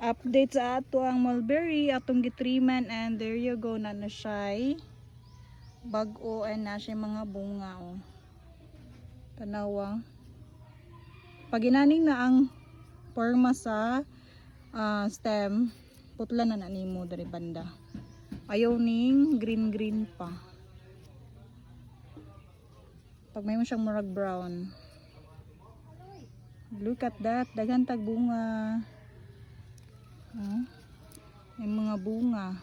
Update sa ato ang mulberry atong gitriman, and there you go na siya bag-o, and na siya mga bunga oh. Tanawang pag inaning na ang forma sa stem, putla na nimo dari banda, ayaw ning green pa. Pag may mo siyang murag brown, look at that, daghan tag bunga. May mga bunga.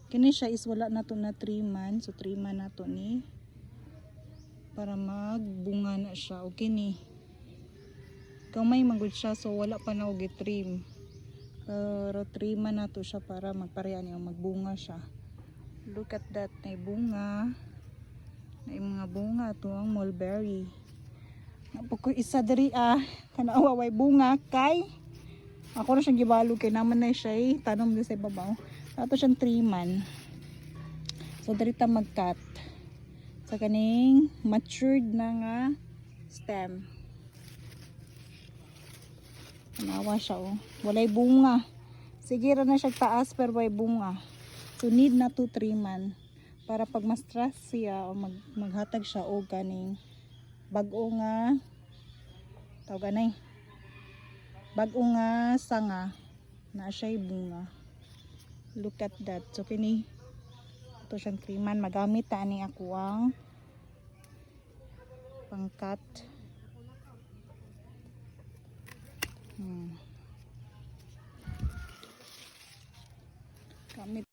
Kini siya is wala na to na 3 months, so 3 months na to ni para magbunga na siya. Okay ni kamay magud siya, so wala pa na og i-trim, pero 3 months na to siya para magpareha niya magbunga siya. Look at that, may bunga, may mga bunga to ang mulberry. Napo isa diri kanawa way bunga kay ako na siyang gibalog kay naman na siya tanom din sa ibabaw. Ato siyang 3 months. So diri ta mag-cut sa kaning matured na nga stem. Nawa siya oh. Walay bunga. Sige ra na siya taas pero way bunga. So need na to 3 months para pag ma-stress siya o maghatag siya og kaning bag-o nga tawag anay bag-o nga sanga na siya bunga. Look at that. So kini ito siyang 3 months. Magamit ta ani ako ang pang-cut. Gamit